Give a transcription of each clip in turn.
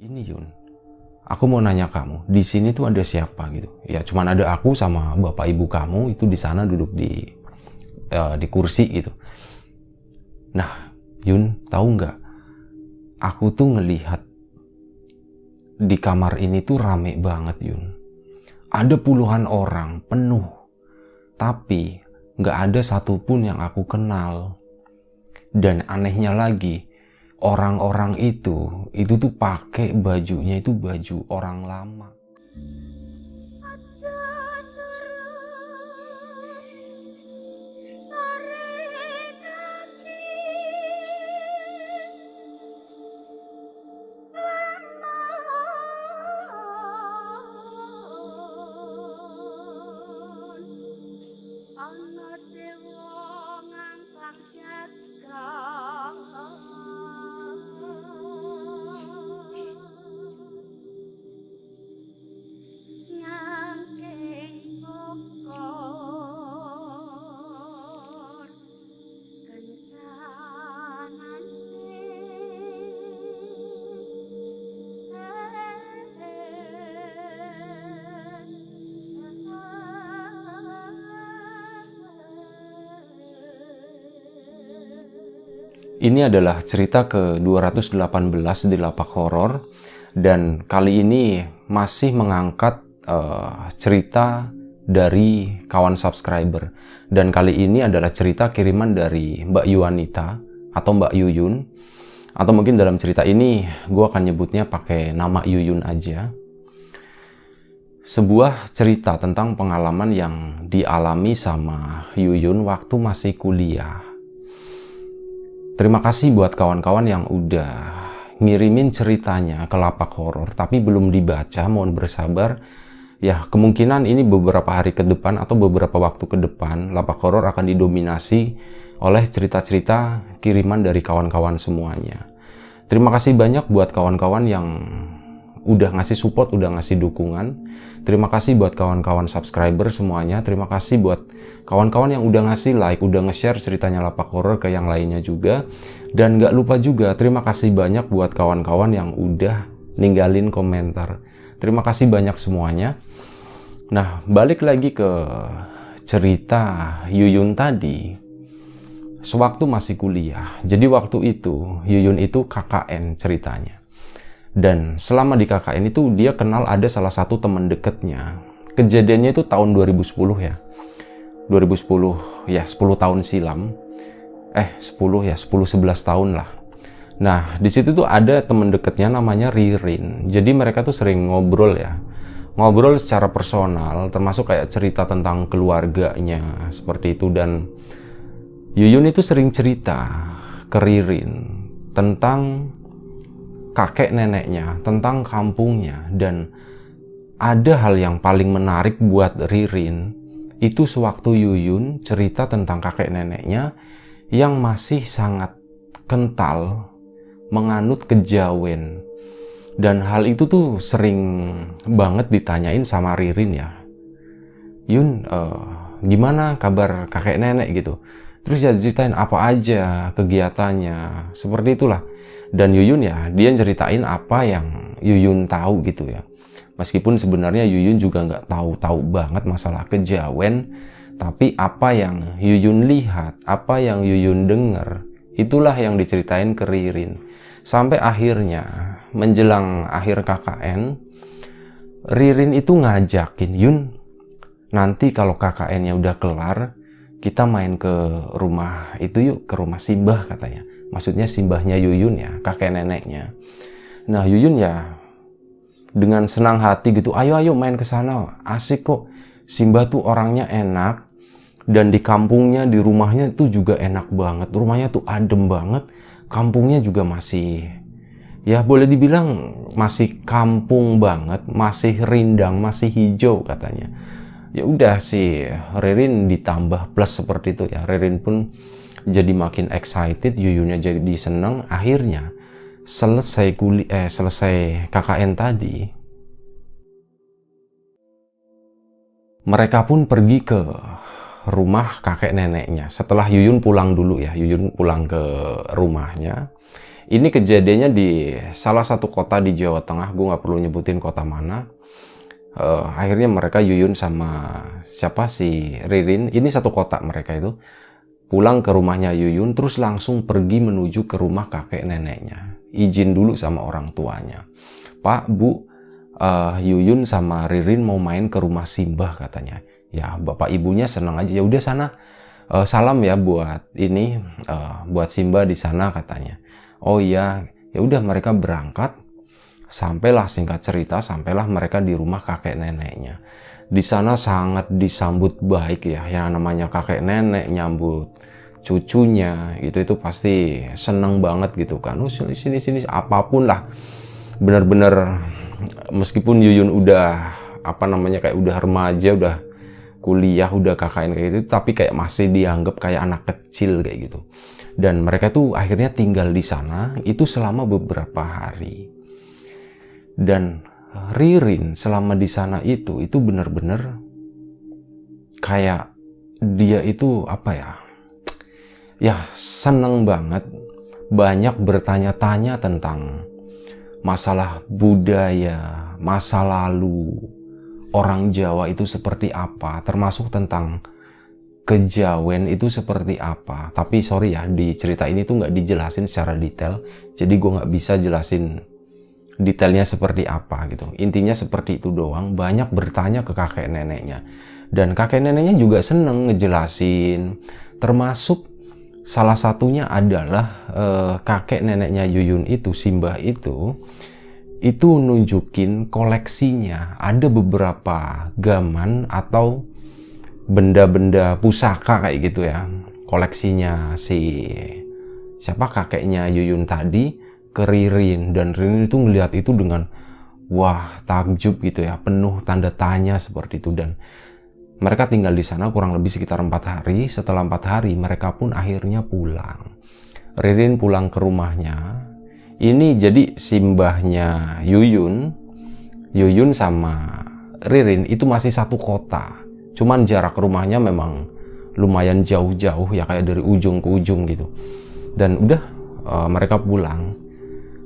Ini Yun, aku mau nanya kamu, di sini tuh ada siapa gitu? Ya cuman ada aku sama bapak ibu kamu itu di sana duduk di kursi gitu. Nah, Yun, tahu nggak? Aku tuh ngelihat di kamar ini tuh rame banget Yun. Ada puluhan orang penuh, tapi nggak ada satupun yang aku kenal. Dan anehnya lagi, orang-orang itu tuh pakai bajunya itu baju orang lama. Ini adalah cerita ke-218 di Lapak Horor, dan kali ini masih mengangkat cerita dari kawan subscriber. Dan kali ini adalah cerita kiriman dari Mbak Yuanita atau Mbak Yuyun, atau mungkin dalam cerita ini gue akan nyebutnya pakai nama Yuyun aja. Sebuah cerita tentang pengalaman yang dialami sama Yuyun waktu masih kuliah. Terima kasih buat kawan-kawan yang udah ngirimin ceritanya ke Lapak Horor, tapi belum dibaca, mohon bersabar. Ya, kemungkinan ini beberapa hari ke depan atau beberapa waktu ke depan, Lapak Horor akan didominasi oleh cerita-cerita kiriman dari kawan-kawan semuanya. Terima kasih banyak buat kawan-kawan yang udah ngasih support, udah ngasih dukungan. Terima kasih buat kawan-kawan subscriber semuanya. Terima kasih buat kawan-kawan yang udah ngasih like, udah nge-share ceritanya Lapak Horor ke yang lainnya juga. Dan gak lupa juga, terima kasih banyak buat kawan-kawan yang udah ninggalin komentar. Terima kasih banyak semuanya. Nah, balik lagi ke cerita Yuyun tadi. Sewaktu masih kuliah, jadi waktu itu Yuyun itu KKN ceritanya. Dan selama di KKN itu dia kenal ada salah satu teman dekatnya. Kejadiannya itu tahun 2010 ya. 2010 ya, 10 tahun silam. 10-11 tahun lah. Nah, di situ tuh ada teman dekatnya namanya Ririn. Jadi mereka tuh sering ngobrol ya. Ngobrol secara personal, termasuk kayak cerita tentang keluarganya seperti itu. Dan Yuyun itu sering cerita ke Ririn tentang kakek neneknya, tentang kampungnya. Dan ada hal yang paling menarik buat Ririn, itu sewaktu Yuyun cerita tentang kakek neneknya yang masih sangat kental menganut kejawen. Dan hal itu tuh sering banget ditanyain sama Ririn ya. Yun, gimana kabar kakek nenek gitu. Terus ya ceritain apa aja kegiatannya, seperti itulah. Dan Yuyun ya, dia ceritain apa yang Yuyun tahu gitu ya. Meskipun sebenarnya Yuyun juga nggak tahu banget masalah kejawen, tapi apa yang Yuyun lihat, apa yang Yuyun dengar, itulah yang diceritain ke Ririn. Sampai akhirnya, menjelang akhir KKN, Ririn itu ngajakin, Yun, nanti kalau KKN-nya udah kelar, kita main ke rumah itu yuk, ke rumah Simbah katanya. Maksudnya simbahnya Yuyun ya, kakek neneknya. Nah, Yuyun ya dengan senang hati gitu, ayo main ke sana, asik kok. Simbah tuh orangnya enak, dan di kampungnya, di rumahnya tuh juga enak banget. Rumahnya tuh adem banget, kampungnya juga masih, ya boleh dibilang masih kampung banget, masih rindang, masih hijau katanya. Ya udah sih, Ririn ditambah plus seperti itu ya. Ririn pun jadi makin excited, Yuyunnya jadi seneng. Akhirnya selesai KKN tadi, mereka pun pergi ke rumah kakek neneknya. Setelah Yuyun pulang dulu ya, Yuyun pulang ke rumahnya. Ini kejadiannya di salah satu kota di Jawa Tengah, gue nggak perlu nyebutin kota mana. Akhirnya mereka Yuyun sama siapa si Ririn, ini satu kota mereka itu, pulang ke rumahnya Yuyun, terus langsung pergi menuju ke rumah kakek neneknya. Izin dulu sama orang tuanya. Pak, Bu, Yuyun sama Ririn mau main ke rumah Simbah katanya. Ya, bapak ibunya senang aja. Ya udah sana, salam ya buat ini, buat Simbah di sana katanya. Oh iya, ya udah mereka berangkat. Sampailah singkat cerita, sampailah mereka di rumah kakek neneknya. Di sana sangat disambut baik ya, yang namanya kakek nenek nyambut cucunya itu pasti seneng banget gitu kan. Sini apapun lah, bener-bener meskipun Yuyun udah kayak udah remaja, udah kuliah, udah KKN kayak gitu, tapi kayak masih dianggap kayak anak kecil kayak gitu. Dan mereka tuh akhirnya tinggal di sana itu selama beberapa hari. Dan Ririn selama di sana itu benar-benar kayak dia itu ya seneng banget, banyak bertanya-tanya tentang masalah budaya, masa lalu orang Jawa itu seperti apa, termasuk tentang kejawen itu seperti apa. Tapi sorry ya, di cerita ini tuh nggak dijelasin secara detail, jadi gue nggak bisa jelasin detailnya seperti apa gitu. Intinya seperti itu doang, banyak bertanya ke kakek neneknya. Dan kakek neneknya juga seneng ngejelasin, termasuk salah satunya adalah kakek neneknya Yuyun itu, Simbah itu nunjukin koleksinya. Ada beberapa gaman atau benda-benda pusaka kayak gitu ya, koleksinya si siapa kakeknya Yuyun tadi ke Ririn. Dan Ririn itu ngelihat itu dengan wah takjub gitu ya, penuh tanda tanya seperti itu. Dan mereka tinggal di sana kurang lebih sekitar 4 hari. Setelah 4 hari mereka pun akhirnya pulang. Ririn pulang ke rumahnya. Ini jadi simbahnya Yuyun sama Ririn itu masih satu kota, cuman jarak rumahnya memang lumayan jauh-jauh ya, kayak dari ujung ke ujung gitu. Dan udah mereka pulang.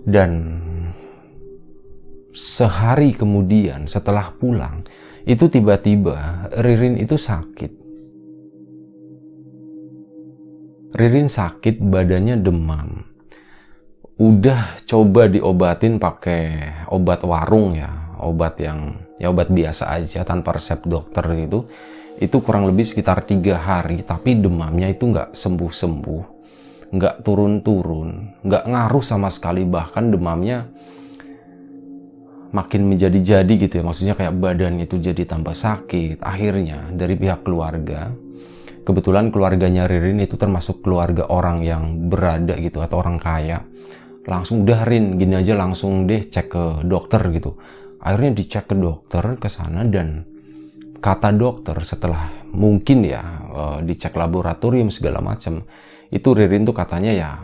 Dan sehari kemudian setelah pulang, itu tiba-tiba Ririn itu sakit. Ririn sakit, badannya demam. Udah coba diobatin pakai obat warung ya, obat biasa aja tanpa resep dokter gitu. Itu kurang lebih sekitar 3 hari, tapi demamnya itu nggak sembuh-sembuh. Nggak turun-turun, nggak ngaruh sama sekali, bahkan demamnya makin menjadi-jadi gitu ya, maksudnya kayak badannya itu jadi tambah sakit. Akhirnya dari pihak keluarga, kebetulan keluarganya Ririn itu termasuk keluarga orang yang berada gitu atau orang kaya, langsung udah Rin gini aja, langsung deh cek ke dokter gitu. Akhirnya dicek ke dokter ke sana, dan kata dokter setelah mungkin ya dicek laboratorium segala macam, itu Ririn tuh katanya ya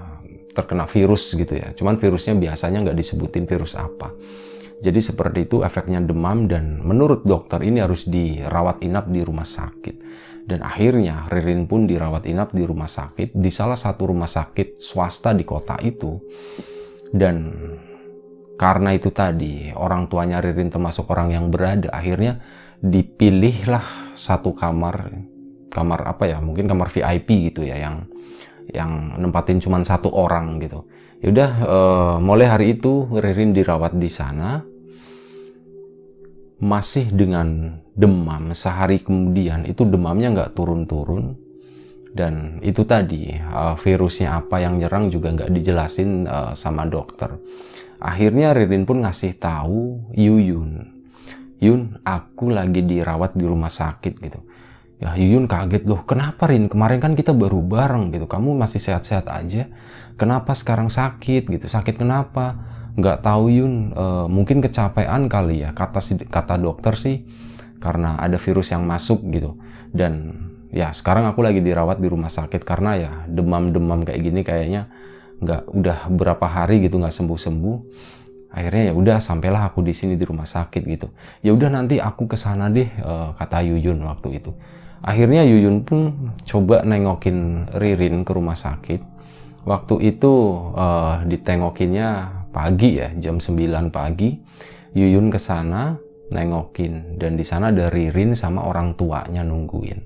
terkena virus gitu ya. Cuman virusnya biasanya nggak disebutin virus apa. Jadi seperti itu efeknya demam, dan menurut dokter ini harus dirawat inap di rumah sakit. Dan akhirnya Ririn pun dirawat inap di rumah sakit, di salah satu rumah sakit swasta di kota itu. Dan karena itu tadi orang tuanya Ririn termasuk orang yang berada, akhirnya dipilihlah satu kamar mungkin kamar VIP gitu ya, yang nempatin cuma 1 orang gitu. Yaudah, mulai hari itu Ririn dirawat di sana, masih dengan demam. Sehari kemudian itu demamnya nggak turun-turun, dan itu tadi virusnya apa yang nyerang juga nggak dijelasin sama dokter. Akhirnya Ririn pun ngasih tahu Yun, aku lagi dirawat di rumah sakit gitu. Ya Yuyun kaget, loh kenapa Rin? Kemarin kan kita baru bareng gitu, kamu masih sehat-sehat aja, kenapa sekarang sakit gitu? Sakit kenapa? Nggak tahu Yun, mungkin kecapean kali ya, kata dokter sih karena ada virus yang masuk gitu. Dan ya sekarang aku lagi dirawat di rumah sakit karena ya demam-demam kayak gini kayaknya udah berapa hari gitu nggak sembuh-sembuh. Akhirnya ya udah sampailah aku di sini di rumah sakit gitu. Ya udah nanti aku kesana deh, kata Yuyun waktu itu. Akhirnya Yuyun pun coba nengokin Ririn ke rumah sakit. Waktu itu ditengokinnya pagi ya, jam 9 pagi. Yuyun ke sana nengokin, dan di sana ada Ririn sama orang tuanya nungguin.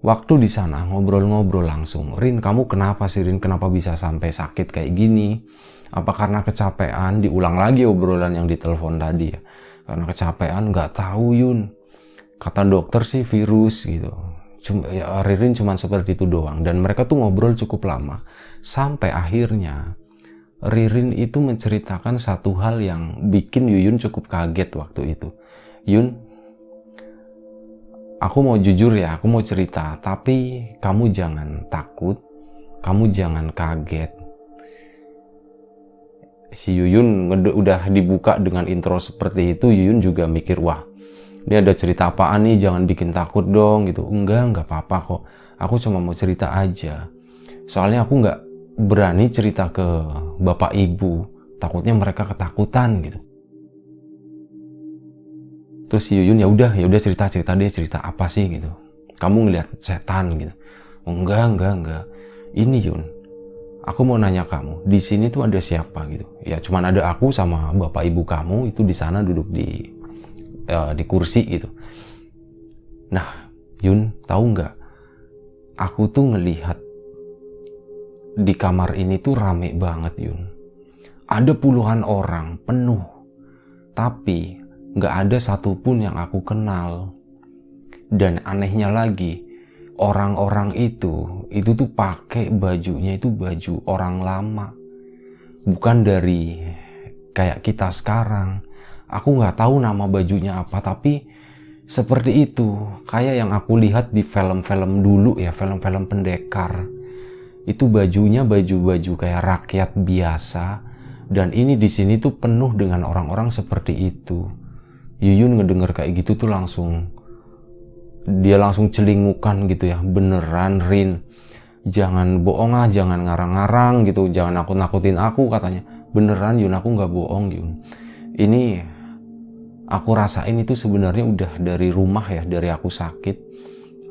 Waktu di sana ngobrol-ngobrol langsung, "Rin, kamu kenapa sih, Rin? Kenapa bisa sampai sakit kayak gini? Apa karena kecapean?" Diulang lagi obrolan yang di telepon tadi ya. "Karena kecapean." "Nggak tahu, Yun. Kata dokter sih virus," gitu. Ya, Ririn cuma seperti itu doang. Dan mereka tuh ngobrol cukup lama. Sampai akhirnya Ririn itu menceritakan satu hal yang bikin Yuyun cukup kaget waktu itu. "Yun, aku mau jujur ya, aku mau cerita, tapi kamu jangan takut, kamu jangan kaget." Si Yuyun udah dibuka dengan intro seperti itu, Yuyun juga mikir, wah, ini ada cerita apaan nih, jangan bikin takut dong gitu. Enggak apa-apa kok, aku cuma mau cerita aja. Soalnya aku nggak berani cerita ke bapak ibu, takutnya mereka ketakutan gitu. Terus si Yuyun ya udah cerita dia, cerita apa sih gitu. "Kamu ngeliat setan gitu?" "Oh, enggak. Ini Yun, aku mau nanya kamu, di sini tuh ada siapa gitu?" "Ya cuman ada aku sama bapak ibu kamu, itu di sana duduk di kursi gitu." "Nah Yun, tahu nggak, aku tuh ngelihat di kamar ini tuh rame banget Yun. Ada puluhan orang penuh, tapi nggak ada satupun yang aku kenal. Dan anehnya lagi, orang-orang itu tuh pakai bajunya itu baju orang lama, bukan dari kayak kita sekarang. Aku nggak tahu nama bajunya apa, tapi seperti itu, kayak yang aku lihat di film-film dulu ya, film-film pendekar. Itu bajunya baju-baju kayak rakyat biasa, dan ini di sini tuh penuh dengan orang-orang seperti itu." Yuyun ngedenger kayak gitu tuh dia langsung celingukan gitu ya. "Beneran Rin, jangan bohong ah, jangan ngarang-ngarang gitu, jangan nakut-nakutin aku," katanya. "Beneran Yun, aku nggak bohong Yun. Ini aku rasain itu sebenarnya udah dari rumah ya, dari aku sakit.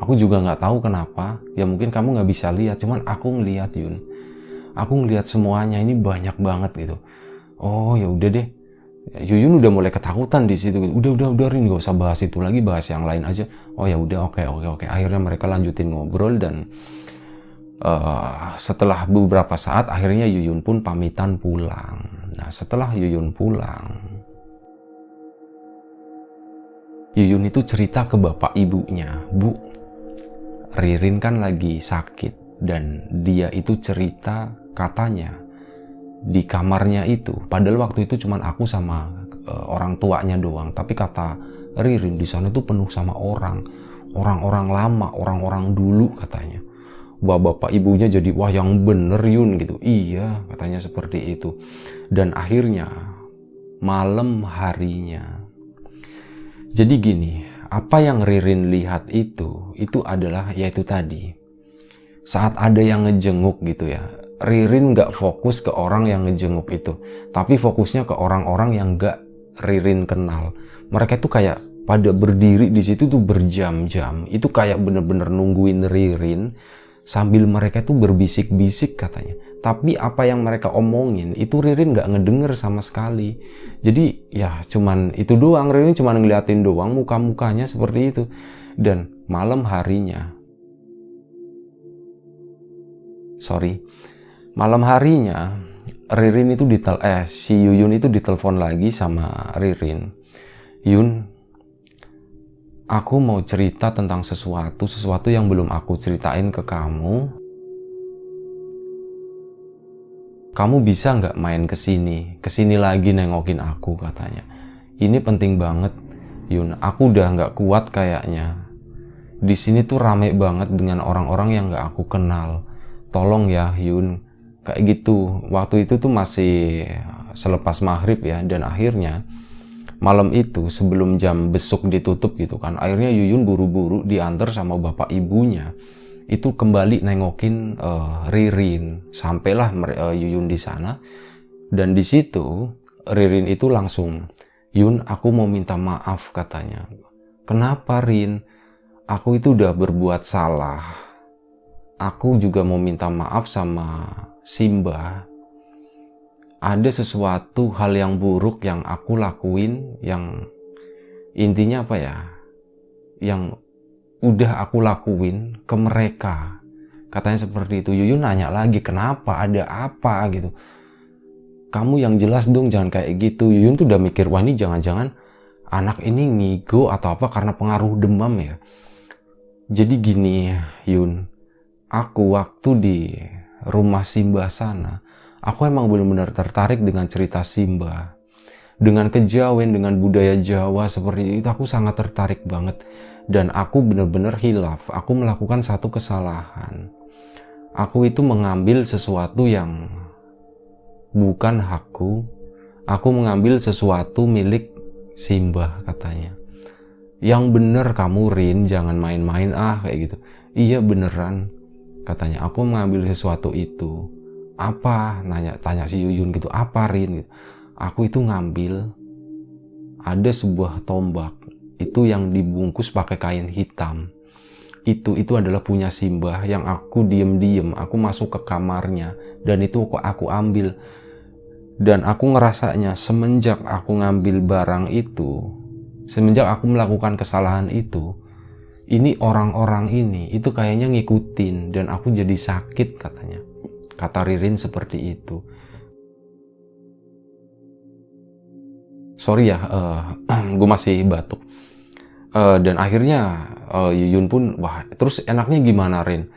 Aku juga nggak tahu kenapa, ya mungkin kamu nggak bisa lihat, cuman aku ngeliat Yun. Aku ngeliat semuanya, ini banyak banget gitu." "Oh ya udah deh." Yuyun udah mulai ketakutan di situ. Udah Rin, nggak usah bahas itu lagi, bahas yang lain aja." "Oh ya udah, oke. Akhirnya mereka lanjutin ngobrol, dan setelah beberapa saat akhirnya Yuyun pun pamitan pulang. Nah, setelah Yuyun pulang, Yuyun itu cerita ke bapak ibunya, "Bu, Ririn kan lagi sakit," dan dia itu cerita katanya di kamarnya itu, padahal waktu itu cuman aku sama orang tuanya doang, tapi kata Ririn di sana tuh penuh sama orang-orang lama, orang-orang dulu katanya. Bapak ibunya jadi, "Wah yang bener Yun," gitu. "Iya," katanya seperti itu. Dan akhirnya malam harinya, jadi gini, apa yang Ririn lihat itu adalah yaitu tadi, saat ada yang ngejenguk gitu ya, Ririn nggak fokus ke orang yang ngejenguk itu, tapi fokusnya ke orang-orang yang nggak Ririn kenal. Mereka tuh kayak pada berdiri di situ tuh berjam-jam. Itu kayak bener-bener nungguin Ririn sambil mereka tuh berbisik-bisik katanya. Tapi apa yang mereka omongin itu Ririn nggak ngedenger sama sekali. Jadi ya cuman itu doang, Ririn cuman ngeliatin doang muka-mukanya seperti itu. Dan malam harinya, malam harinya Ririn itu si Yuyun itu ditelepon lagi sama Ririn. "Yun, aku mau cerita tentang sesuatu yang belum aku ceritain ke kamu. Kamu bisa nggak main kesini lagi nengokin aku," katanya. "Ini penting banget Yun, aku udah nggak kuat kayaknya. Di sini tuh rame banget dengan orang-orang yang nggak aku kenal. Tolong ya Yun." Kayak gitu. Waktu itu tuh masih selepas maghrib ya, dan akhirnya malam itu sebelum jam besuk ditutup gitu kan, akhirnya Yuyun buru-buru diantar sama bapak ibunya itu kembali nengokin Ririn. Sampailah Yuyun di sana, dan di situ Ririn itu langsung, "Yun, aku mau minta maaf," katanya. "Kenapa Rin? Aku itu udah berbuat salah. aku juga mau minta maaf sama Simbah. Ada sesuatu hal yang buruk yang aku lakuin, yang intinya apa ya, yang udah aku lakuin ke mereka. Katanya seperti itu. Yuyun nanya lagi, kenapa, ada apa gitu. Kamu yang jelas dong, jangan kayak gitu. Yuyun tuh udah mikir, wah ini jangan-jangan anak ini ngigo atau apa karena pengaruh demam ya. Jadi gini Yun, aku waktu di rumah Simbah sana, aku emang benar-benar tertarik dengan cerita Simbah. Dengan kejawen, dengan budaya Jawa seperti itu, aku sangat tertarik banget. Dan aku benar-benar hilaf, aku melakukan satu kesalahan. Aku itu mengambil sesuatu yang bukan hakku, aku mengambil sesuatu milik Simbah katanya. Yang bener kamu Rin, jangan main-main kayak gitu. Iya beneran katanya, aku mengambil sesuatu itu. Apa? Tanya si Yuyun gitu, apa Rin gitu. Aku itu ngambil ada sebuah tombak itu yang dibungkus pakai kain hitam. Itu adalah punya Simbah yang aku diem-diem, aku masuk ke kamarnya dan itu aku ambil. Dan aku ngerasanya semenjak aku ngambil barang itu, semenjak aku melakukan kesalahan itu, ini orang-orang ini itu kayaknya ngikutin dan aku jadi sakit katanya. Kata Ririn seperti itu. Sorry ya, gue masih batuk. Dan akhirnya Yuyun pun, wah terus enaknya gimana Rin?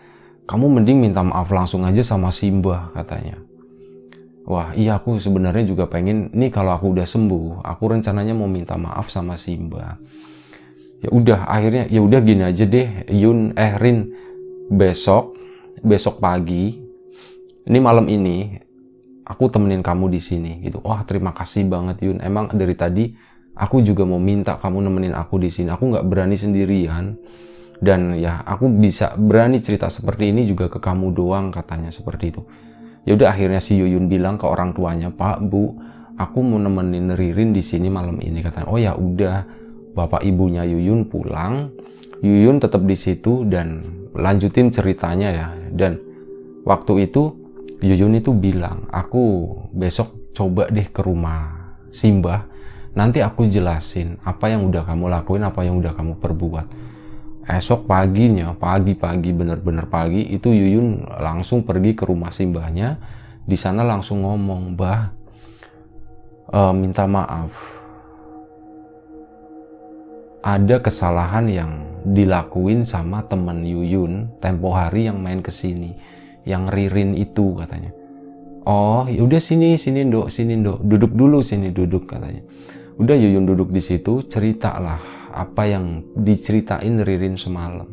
Kamu mending minta maaf langsung aja sama Simbah katanya. Wah iya, aku sebenarnya juga pengen, nih kalau aku udah sembuh, aku rencananya mau minta maaf sama Simbah. Ya udah, akhirnya ya udah gini aja deh Rin, besok pagi, ini malam ini aku temenin kamu di sini gitu. Wah terima kasih banget Yun, emang dari tadi aku juga mau minta kamu nemenin aku di sini. Aku nggak berani sendirian dan ya aku bisa berani cerita seperti ini juga ke kamu doang katanya seperti itu. Ya udah akhirnya si Yuyun bilang ke orang tuanya, Pak, Bu, aku mau nemenin Ririn di sini malam ini katanya. Oh ya udah, bapak ibunya Yuyun pulang, Yuyun tetap di situ dan lanjutin ceritanya ya. Dan waktu itu Yuyun itu bilang, aku besok coba deh ke rumah Simbah, nanti aku jelasin apa yang udah kamu lakuin, apa yang udah kamu perbuat. Esok paginya, pagi-pagi, bener-bener pagi, itu Yuyun langsung pergi ke rumah Simbahnya. Di sana langsung ngomong, Bah, minta maaf. Ada kesalahan yang dilakuin sama temen Yuyun tempo hari yang main kesini, yang Ririn itu katanya. Oh, yaudah sini Ndok, duduk dulu sini, duduk katanya. Udah Yuyun duduk di situ, ceritalah apa yang diceritain Ririn semalam.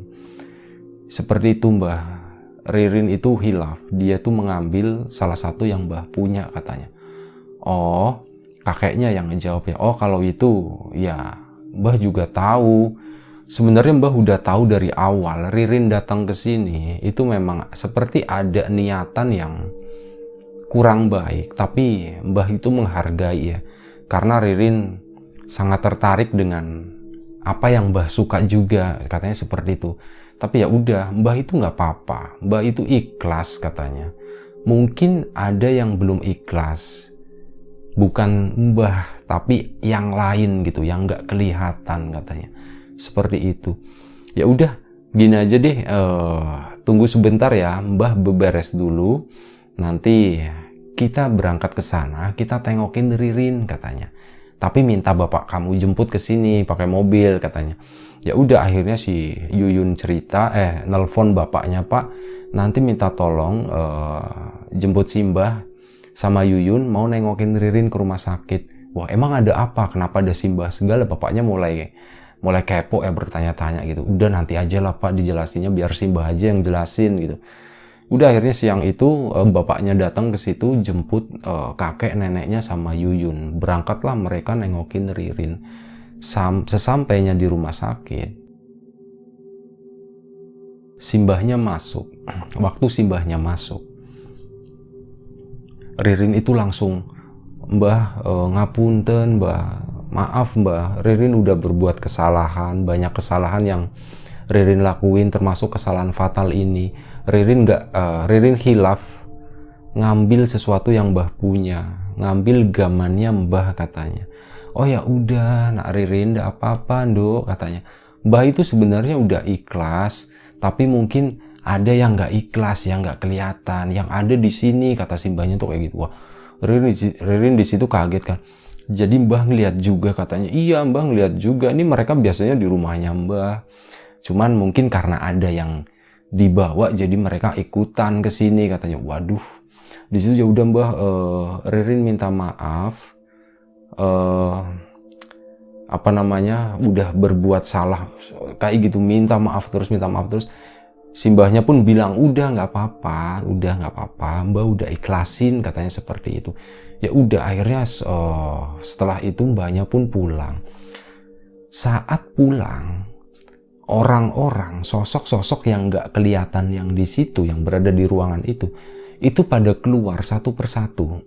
Seperti itu Mbah, Ririn itu hilaf, dia tuh mengambil salah satu yang Mbah punya katanya. Oh, kakeknya yang ngejawab ya, oh kalau itu ya Mbah juga tahu. Sebenarnya Mbah udah tahu dari awal Ririn datang ke sini itu memang seperti ada niatan yang kurang baik, tapi Mbah itu menghargai ya, karena Ririn sangat tertarik dengan apa yang Mbah suka juga, katanya seperti itu. Tapi ya udah, Mbah itu nggak apa-apa, Mbah itu ikhlas katanya. Mungkin ada yang belum ikhlas, bukan Mbah tapi yang lain gitu, yang nggak kelihatan katanya. Seperti itu. Ya udah, gini aja deh, tunggu sebentar ya, Mbah beberes dulu. Nanti kita berangkat ke sana, kita tengokin Ririn katanya. Tapi minta bapak kamu jemput ke sini pakai mobil katanya. Ya udah akhirnya si Yuyun cerita, nelpon bapaknya, Pak, nanti minta tolong jemput Simbah sama Yuyun mau nengokin Ririn ke rumah sakit. Wah emang ada apa? Kenapa ada Simbah segala? Bapaknya mulai kepo bertanya-tanya gitu. Udah nanti aja lah Pak dijelasinnya, biar Simbah aja yang jelasin gitu. Udah akhirnya siang itu bapaknya datang ke situ jemput kakek neneknya sama Yuyun. Berangkatlah mereka nengokin Ririn. Sesampainya di rumah sakit, Simbahnya masuk. Waktu Simbahnya masuk, Ririn itu langsung, Mbah ngapunten Mbah, maaf Mbah, Ririn udah berbuat kesalahan, banyak kesalahan yang Ririn lakuin, termasuk kesalahan fatal ini. Ririn hilaf ngambil sesuatu yang Mbah punya, ngambil gamannya Mbah katanya. Oh ya udah, nak Ririn, ndak apa-apa, Nduk, katanya. Mbah itu sebenarnya udah ikhlas, tapi mungkin ada yang nggak ikhlas, yang nggak kelihatan, yang ada di sini, kata si Mbahnya tuh kayak gitu. Wah, Ririn di situ kaget kan. Jadi Mbah ngeliat juga, katanya. Iya, Mbah ngeliat juga. Ini mereka biasanya di rumahnya Mbah. Cuman mungkin karena ada yang dibawa, jadi mereka ikutan ke sini, katanya. Waduh, di situ ya udah Mbah, Ririn minta maaf. Udah berbuat salah kayak gitu, minta maaf terus. Simbahnya pun bilang udah nggak apa-apa, Mbah udah ikhlasin, katanya seperti itu. Ya udah, akhirnya setelah itu Mbahnya pun pulang. Saat pulang, orang-orang, sosok-sosok yang nggak kelihatan yang di situ, yang berada di ruangan itu pada keluar satu persatu.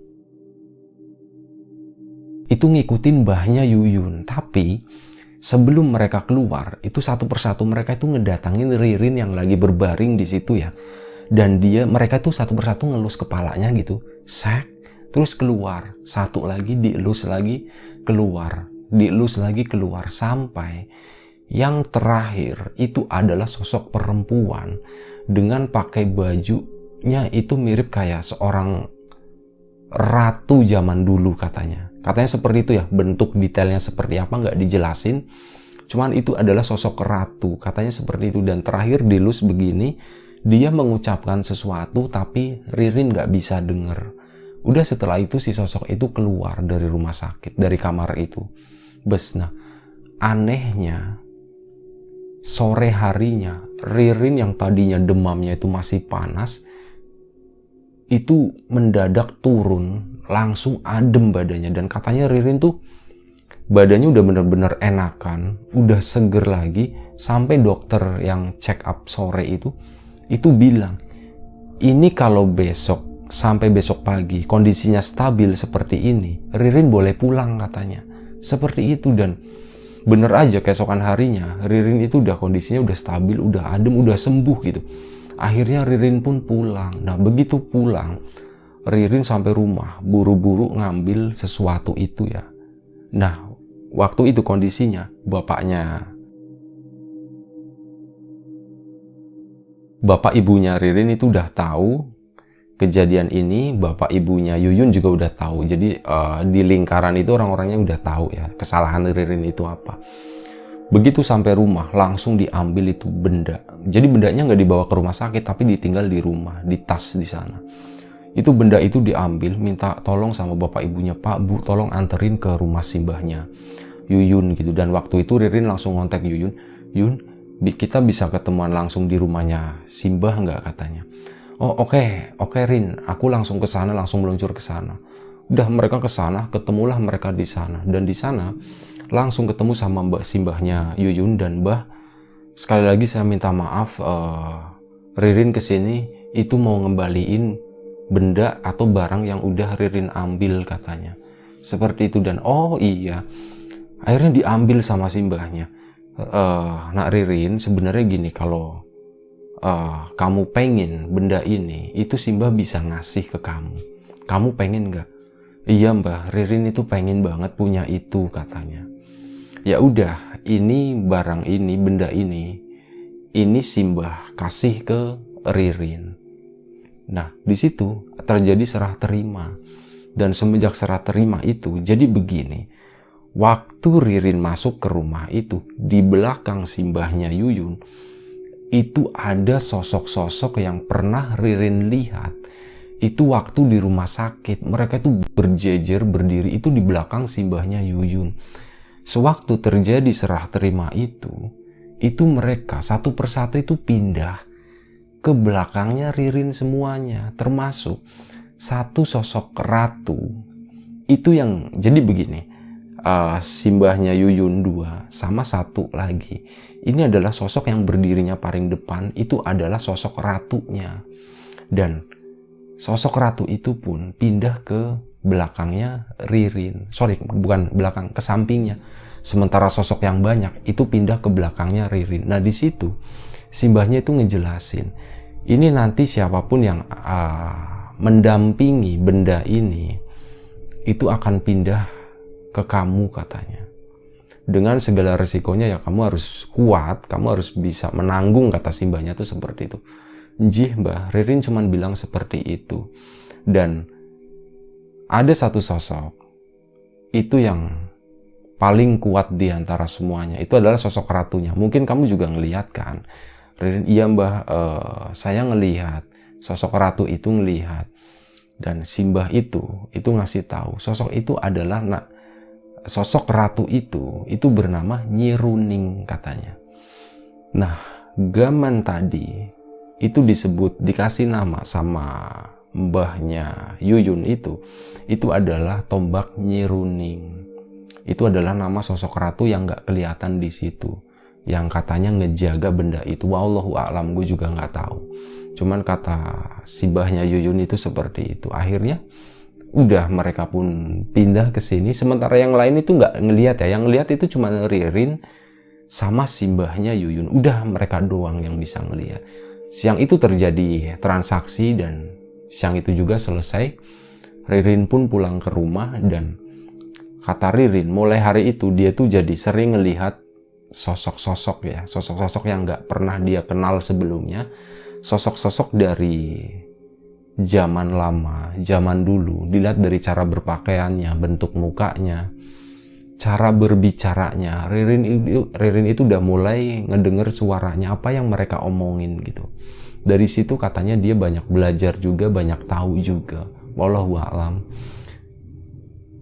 Itu ngikutin Mbahnya Yuyun. Tapi sebelum mereka keluar, itu satu persatu mereka itu ngedatangin Ririn yang lagi berbaring di situ ya. Dan mereka itu satu persatu ngelus kepalanya gitu. Sek, terus keluar. Satu lagi dielus lagi, keluar. Dielus lagi, keluar. Sampai yang terakhir itu adalah sosok perempuan dengan pakai bajunya itu mirip kayak seorang ratu zaman dulu katanya. Katanya seperti itu ya, bentuk detailnya seperti apa nggak dijelasin. Cuman itu adalah sosok ratu, katanya seperti itu. Dan terakhir dilus begini, dia mengucapkan sesuatu tapi Ririn nggak bisa denger. Udah setelah itu si sosok itu keluar dari rumah sakit, dari kamar itu. Nah, anehnya sore harinya Ririn yang tadinya demamnya itu masih panas, itu mendadak turun, langsung adem badannya. Dan katanya Ririn tuh badannya udah bener-bener enakan, udah seger lagi. Sampai dokter yang check up sore itu bilang, ini kalau sampai besok pagi kondisinya stabil seperti ini, Ririn boleh pulang, katanya seperti itu. Dan bener aja keesokan harinya Ririn itu udah kondisinya udah stabil, udah adem, udah sembuh gitu. Akhirnya Ririn pun pulang. Nah, begitu pulang, Ririn sampai rumah, buru-buru ngambil sesuatu itu ya. Nah, waktu itu kondisinya, bapak ibunya Ririn itu udah tahu kejadian ini, bapak ibunya Yuyun juga udah tahu. Jadi di lingkaran itu orang-orangnya udah tahu ya, kesalahan Ririn itu apa. Begitu sampai rumah, langsung diambil itu benda. Jadi bendanya nggak dibawa ke rumah sakit, tapi ditinggal di rumah, di tas di sana. Itu benda itu diambil, minta tolong sama bapak ibunya, Pak, Bu, tolong anterin ke rumah simbahnya Yuyun gitu. Dan waktu itu Ririn langsung ngontak Yuyun, Yun, kita bisa ketemuan langsung di rumahnya Simbah nggak, katanya. Oh oke Rin, aku langsung ke sana, langsung meluncur ke sana. Udah mereka ke sana, ketemulah mereka di sana. Dan di sana langsung ketemu sama Simbahnya Yuyun. Dan Mbah, sekali lagi saya minta maaf, Ririn kesini itu mau ngembaliin benda atau barang yang udah Ririn ambil, katanya seperti itu. Dan oh iya, akhirnya diambil sama Simbahnya. Nak Ririn, sebenarnya gini, kalau kamu pengen benda ini, itu Simbah bisa ngasih ke kamu pengen nggak? Iya Mbah, Ririn itu pengen banget punya itu, katanya. Ya udah, ini barang ini, benda ini Simbah kasih ke Ririn. Nah, di situ terjadi serah terima. Dan semenjak serah terima itu, jadi begini. Waktu Ririn masuk ke rumah itu, di belakang Simbahnya Yuyun, itu ada sosok-sosok yang pernah Ririn lihat. Itu waktu di rumah sakit, mereka itu berjejer berdiri itu di belakang Simbahnya Yuyun. Sewaktu terjadi serah terima itu mereka satu persatu itu pindah ke belakangnya Ririn semuanya, termasuk satu sosok ratu. Itu yang jadi begini, Simbahnya Yuyun 2 sama satu lagi. Ini adalah sosok yang berdirinya paling depan, itu adalah sosok ratunya. Dan sosok ratu itu pun pindah ke belakangnya Ririn. Bukan belakang, ke sampingnya. Sementara sosok yang banyak itu pindah ke belakangnya Ririn. Nah di situ Simbahnya itu ngejelasin, ini nanti siapapun yang mendampingi benda ini itu akan pindah ke kamu katanya. Dengan segala resikonya ya kamu harus kuat, kamu harus bisa menanggung, kata Simbahnya tuh seperti itu. Njih Mbah, Ririn cuman bilang seperti itu. Dan ada satu sosok itu yang paling kuat di antara semuanya, itu adalah sosok ratunya. Mungkin kamu juga ngelihat kan, Ririn, iya Mbah, saya ngelihat sosok ratu itu ngelihat. Dan Simbah itu ngasih tahu sosok itu adalah sosok ratu itu bernama Nyi Runing katanya. Nah, gaman tadi itu dikasih nama sama mbahnya Yuyun itu adalah tombak Nyi Runing. Itu adalah nama sosok ratu yang nggak kelihatan di situ, yang katanya ngejaga benda itu. Wallahu a'lam, gue juga nggak tahu. Cuman kata si mbahnya Yuyun itu seperti itu. Akhirnya udah mereka pun pindah ke sini, sementara yang lain itu nggak ngelihat ya. Yang ngelihat itu cuma Ririn sama si mbahnya Yuyun. Udah mereka doang yang bisa ngelihat. Siang itu terjadi transaksi dan siang itu juga selesai. Ririn pun pulang ke rumah dan kata Ririn mulai hari itu dia tuh jadi sering ngelihat sosok-sosok ya. Sosok-sosok yang nggak pernah dia kenal sebelumnya. Sosok-sosok dari zaman lama, zaman dulu, dilihat dari cara berpakaiannya, bentuk mukanya, cara berbicaranya. Ririn itu udah mulai ngedenger suaranya, apa yang mereka omongin gitu. Dari situ katanya dia banyak belajar juga, banyak tahu juga. Wallahu a'lam.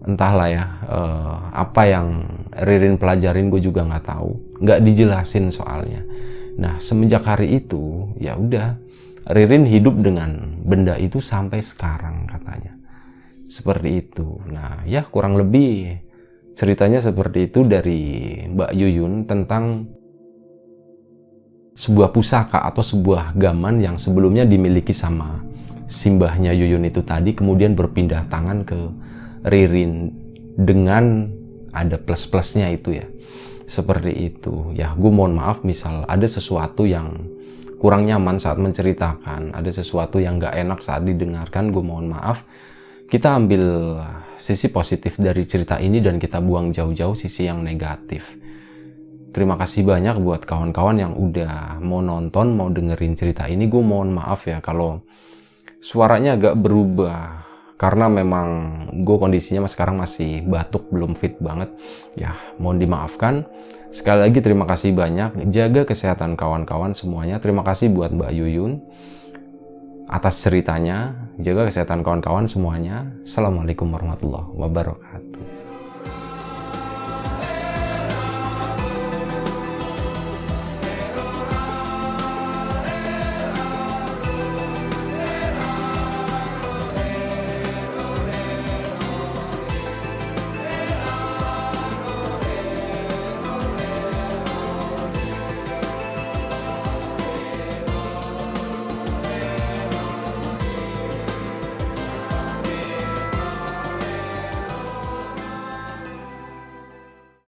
Entahlah ya, apa yang Ririn pelajarin gue juga nggak tahu, nggak dijelasin soalnya. Nah semenjak hari itu ya udah, Ririn hidup dengan benda itu sampai sekarang katanya. Seperti itu. Nah ya kurang lebih ceritanya seperti itu dari Mbak Yuyun tentang sebuah pusaka atau sebuah gaman yang sebelumnya dimiliki sama simbahnya Yuyun itu tadi, kemudian berpindah tangan ke Ririn dengan ada plus-plusnya itu ya. Seperti itu. Ya gue mohon maaf misal ada sesuatu yang kurang nyaman saat menceritakan, ada sesuatu yang gak enak saat didengarkan, gue mohon maaf. Kita ambil sisi positif dari cerita ini dan kita buang jauh-jauh sisi yang negatif. Terima kasih banyak buat kawan-kawan yang udah mau nonton, mau dengerin cerita ini. Gue mohon maaf ya kalau suaranya agak berubah, karena memang gue kondisinya sekarang masih batuk, belum fit banget. Ya mohon dimaafkan. Sekali lagi terima kasih banyak, jaga kesehatan kawan-kawan semuanya. Terima kasih buat Mbak Yuyun atas ceritanya, jaga kesehatan kawan-kawan semuanya. Assalamualaikum warahmatullahi wabarakatuh.